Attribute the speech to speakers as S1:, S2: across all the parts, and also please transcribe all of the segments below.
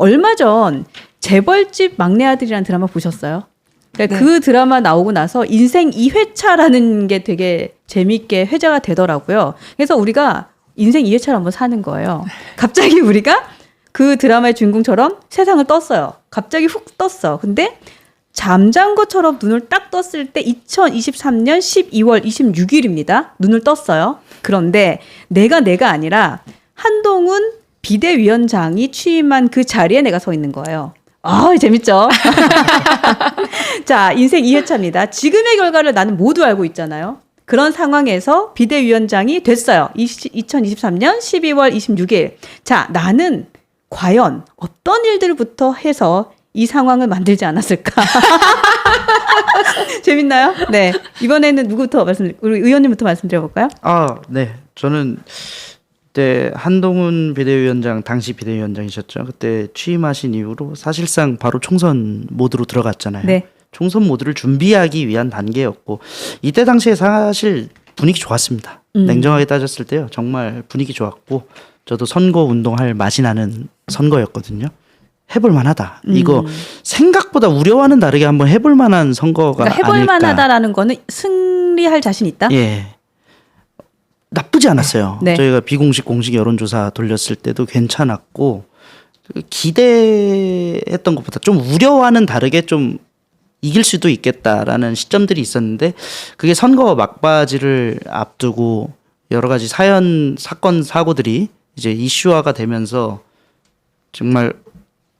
S1: 얼마 전 재벌집 막내 아들이라는 드라마 보셨어요? 그러니까
S2: 네.
S1: 그 드라마 나오고 나서 인생 2회차라는 게 되게 재밌게 회자가 되더라고요. 그래서 우리가 인생 2회차를 한번 사는 거예요. 갑자기 우리가 그 드라마의 주인공처럼 세상을 떴어요. 갑자기 훅 떴어. 근데 잠잔 것처럼 눈을 딱 떴을 때 2023년 12월 26일입니다. 눈을 떴어요. 그런데 내가 아니라 한동훈 비대위원장이 취임한 그 자리에 내가 서 있는 거예요. 아, 재밌죠? 자, 인생 2회차입니다. 지금의 결과를 나는 모두 알고 있잖아요. 그런 상황에서 비대위원장이 됐어요. 2023년 12월 26일. 자, 나는 과연 어떤 일들부터 해서 이 상황을 만들지 않았을까? 재밌나요? 네. 이번에는 누구부터 우리 의원님부터 말씀드려볼까요?
S3: 네. 저는 그때 한동훈 비대위원장, 당시 비대위원장이셨죠. 그때 취임하신 이후로 사실상 바로 총선 모드로 들어갔잖아요.
S1: 네.
S3: 총선 모드를 준비하기 위한 단계였고 이때 당시에 사실 분위기 좋았습니다. 냉정하게 따졌을 때요. 정말 분위기 좋았고 저도 선거 운동할 맛이 나는 선거였거든요. 해볼 만하다. 이거 생각보다 우려와는 다르게 한번 해볼 만한 선거가
S1: 그러니까 해볼
S3: 아닐까.
S1: 만하다라는 거는 승리할 자신 있다?
S3: 예. 나쁘지 않았어요.
S1: 네.
S3: 저희가 비공식 공식 여론조사 돌렸을 때도 괜찮았고 기대했던 것보다 좀 우려와는 다르게 좀 이길 수도 있겠다라는 시점들이 있었는데 그게 선거 막바지를 앞두고 여러 가지 사건 사고들이 이제 이슈화가 되면서 정말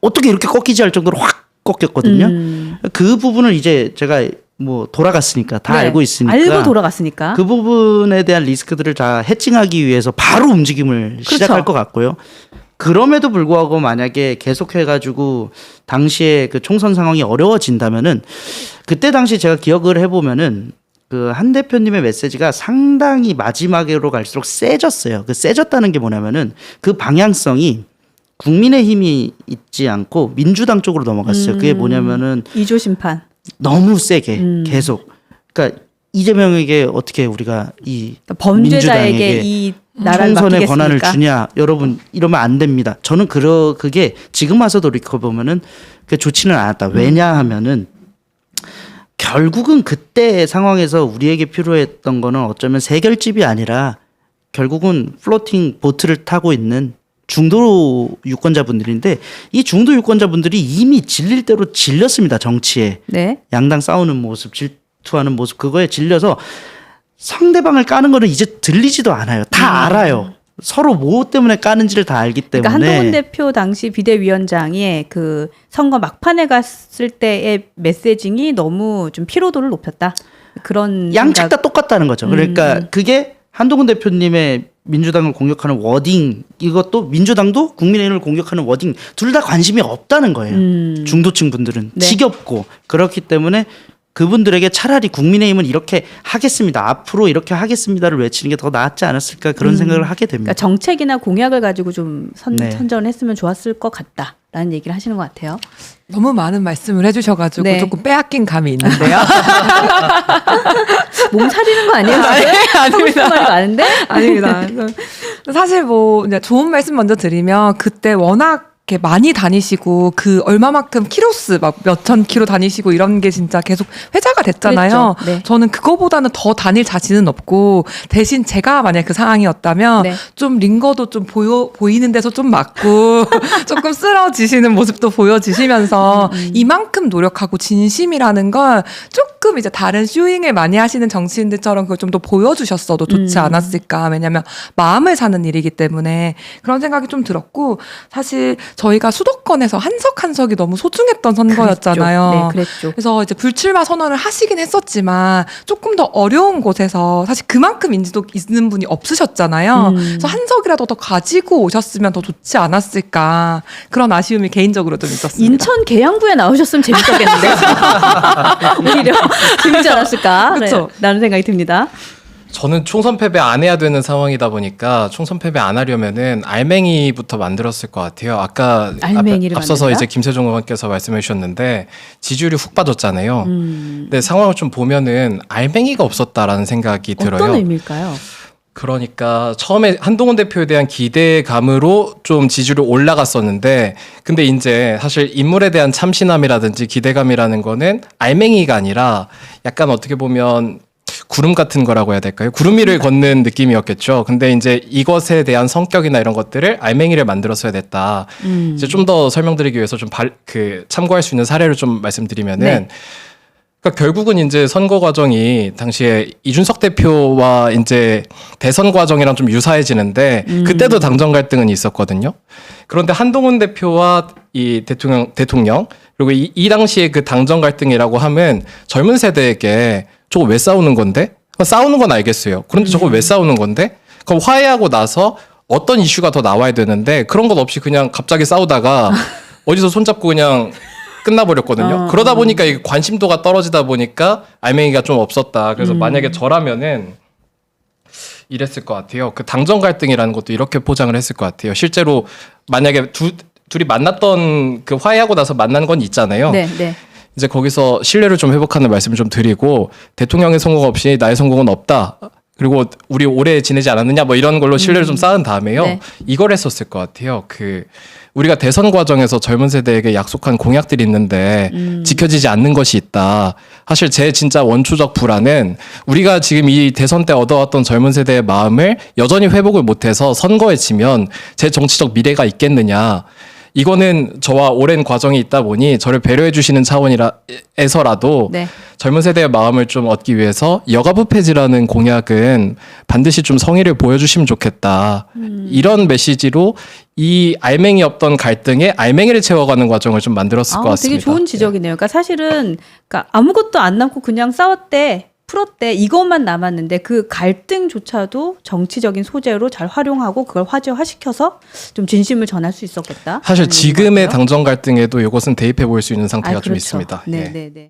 S3: 어떻게 이렇게 꺾이지 할 정도로 확 꺾였거든요. 그 부분을 이제 제가 뭐 돌아갔으니까 다
S1: 네.
S3: 알고 있으니까
S1: 알고 돌아갔으니까
S3: 그 부분에 대한 리스크들을 다 해칭하기 위해서 바로 움직임을
S1: 그렇죠.
S3: 시작할 것 같고요. 그럼에도 불구하고 만약에 계속해가지고 당시에 그 총선 상황이 어려워진다면은 그때 당시 제가 기억을 해보면은 그 한 대표님의 메시지가 상당히 마지막으로 갈수록 세졌어요. 그 세졌다는 게 뭐냐면은 그 방향성이 국민의힘이 있지 않고 민주당 쪽으로 넘어갔어요. 그게 뭐냐면은
S1: 2조 심판.
S3: 너무 세게 계속. 그러니까 이재명에게 어떻게 우리가 이
S1: 범죄자에게
S3: 민주당에게
S1: 이 나라를
S3: 총선의
S1: 맡기겠습니까?
S3: 권한을 주냐, 여러분 이러면 안 됩니다. 저는 그게 지금 와서 돌이켜 보면은 그 좋지는 않았다. 왜냐하면은 결국은 그때 상황에서 우리에게 필요했던 거는 어쩌면 세결집이 아니라 결국은 플로팅 보트를 타고 있는 중도 유권자분들인데 이 중도 유권자분들이 이미 질릴 대로 질렸습니다. 정치에.
S1: 네.
S3: 양당 싸우는 모습, 질투하는 모습 그거에 질려서 상대방을 까는 거는 이제 들리지도 않아요. 다 알아요. 서로 뭐 때문에 까는지를 다 알기 때문에.
S1: 그러니까 한동훈 대표 당시 비대위원장의 그 선거 막판에 갔을 때의 메시징이 너무 좀 피로도를 높였다. 그런
S3: 양측 다 똑같다는 거죠. 그러니까 그게 한동훈 대표님의 민주당을 공격하는 워딩 이것도 민주당도 국민의힘을 공격하는 워딩 둘 다 관심이 없다는 거예요. 중도층 분들은
S1: 네.
S3: 지겹고 그렇기 때문에 그분들에게 차라리 국민의힘은 이렇게 하겠습니다. 앞으로 이렇게 하겠습니다를 외치는 게 더 낫지 않았을까 그런 생각을 하게 됩니다.
S1: 그러니까 정책이나 공약을 가지고 좀
S3: 네.
S1: 선전을 했으면 좋았을 것 같다라는 얘기를 하시는 것 같아요.
S2: 너무 많은 말씀을 해주셔가지고
S1: 네.
S2: 조금 빼앗긴 감이 있는데요.
S1: 몸 사리는 거 아니에요? 지금? 하고 싶은 말이 많은데?
S2: 아닙니다. 사실 뭐 이제 좋은 말씀 먼저 드리면 그때 워낙 이렇게 많이 다니시고 그 얼마만큼 키로수 막 몇천 킬로 다니시고 이런 게 진짜 계속 회자가 됐잖아요.
S1: 그랬죠. 네.
S2: 저는 그거보다는 더 다닐 자신은 없고 대신 제가 만약 그 상황이었다면
S1: 네.
S2: 좀 링거도 좀 보이는 데서 좀 맞고 조금 쓰러지시는 모습도 보여지시면서 이만큼 노력하고 진심이라는 걸 조금 이제 다른 쇼잉을 많이 하시는 정치인들처럼 그걸 좀 더 보여주셨어도 좋지 않았을까. 왜냐하면 마음을 사는 일이기 때문에 그런 생각이 좀 들었고 사실 저희가 수도권에서 한석 한석이 너무 소중했던 선거였잖아요.
S1: 그랬죠. 네, 그랬죠.
S2: 그래서 이제 불출마 선언을 하시긴 했었지만 조금 더 어려운 곳에서 사실 그만큼 인지도 있는 분이 없으셨잖아요. 그래서 한석이라도 더 가지고 오셨으면 더 좋지 않았을까 그런 아쉬움이 개인적으로 좀 있었습니다.
S1: 인천 계양구에 나오셨으면 재밌었겠는데. 오히려 재밌지 않았을까?
S2: 그쵸?
S1: 네, 라는 생각이 듭니다.
S4: 저는 총선 패배 안 해야 되는 상황이다 보니까 총선 패배 안 하려면은 알맹이부터 만들었을 것 같아요. 아까
S1: 알맹이를
S4: 앞서서
S1: 만든다?
S4: 이제 김세종 의원께서 말씀해 주셨는데 지지율이 훅 빠졌잖아요. 근데 상황을 좀 보면은 알맹이가 없었다라는 생각이 들어요.
S1: 어떤 의미일까요?
S4: 그러니까 처음에 한동훈 대표에 대한 기대감으로 좀 지지율이 올라갔었는데 근데 이제 사실 인물에 대한 참신함이라든지 기대감이라는 거는 알맹이가 아니라 약간 어떻게 보면 구름 같은 거라고 해야 될까요? 구름 위를 걷는 느낌이었겠죠. 근데 이제 이것에 대한 성격이나 이런 것들을 알맹이를 만들었어야 됐다. 이제 좀 더 설명드리기 위해서 좀 참고할 수 있는 사례를 좀 말씀드리면은
S1: 네.
S4: 그러니까 결국은 이제 선거 과정이 당시에 이준석 대표와 이제 대선 과정이랑 좀 유사해지는데 그때도 당정 갈등은 있었거든요. 그런데 한동훈 대표와 이 대통령 그리고 이 당시에 그 당정 갈등이라고 하면 젊은 세대에게 저거 왜 싸우는 건데? 싸우는 건 알겠어요. 그런데 저거 왜 싸우는 건데? 그럼 화해하고 나서 어떤 이슈가 더 나와야 되는데 그런 것 없이 그냥 갑자기 싸우다가 어디서 손잡고 그냥 끝나버렸거든요. 그러다 보니까 이 관심도가 떨어지다 보니까 알맹이가 좀 없었다. 그래서 만약에 저라면은 이랬을 것 같아요. 그 당정 갈등이라는 것도 이렇게 포장을 했을 것 같아요. 실제로 만약에 둘이 만났던 그 화해하고 나서 만난 건 있잖아요.
S1: 네, 네.
S4: 이제 거기서 신뢰를 좀 회복하는 말씀을 좀 드리고 대통령의 성공 없이 나의 성공은 없다. 그리고 우리 오래 지내지 않았느냐 뭐 이런 걸로 신뢰를 좀 쌓은 다음에요.
S1: 네.
S4: 이걸 했었을 것 같아요. 그 우리가 대선 과정에서 젊은 세대에게 약속한 공약들이 있는데 지켜지지 않는 것이 있다. 사실 제 진짜 원초적 불안은 우리가 지금 이 대선 때 얻어왔던 젊은 세대의 마음을 여전히 회복을 못해서 선거에 지면 제 정치적 미래가 있겠느냐. 이거는 저와 오랜 과정이 있다 보니 저를 배려해 주시는 차원에서라도
S1: 네.
S4: 젊은 세대의 마음을 좀 얻기 위해서 여가부 폐지라는 공약은 반드시 좀 성의를 보여주시면 좋겠다. 이런 메시지로 이 알맹이 없던 갈등에 알맹이를 채워가는 과정을 좀 만들었을 것 같습니다.
S1: 되게 좋은 지적이네요. 그러니까 사실은 그러니까 아무것도 안 남고 그냥 싸웠대. 풀었대 이것만 남았는데 그 갈등조차도 정치적인 소재로 잘 활용하고 그걸 화제화시켜서 좀 진심을 전할 수 있었겠다.
S4: 사실 지금의 당정 갈등에도 이것은 대입해 볼 수 있는 상태가 좀
S1: 그렇죠.
S4: 있습니다.
S1: 네,
S4: 예.
S1: 네, 네.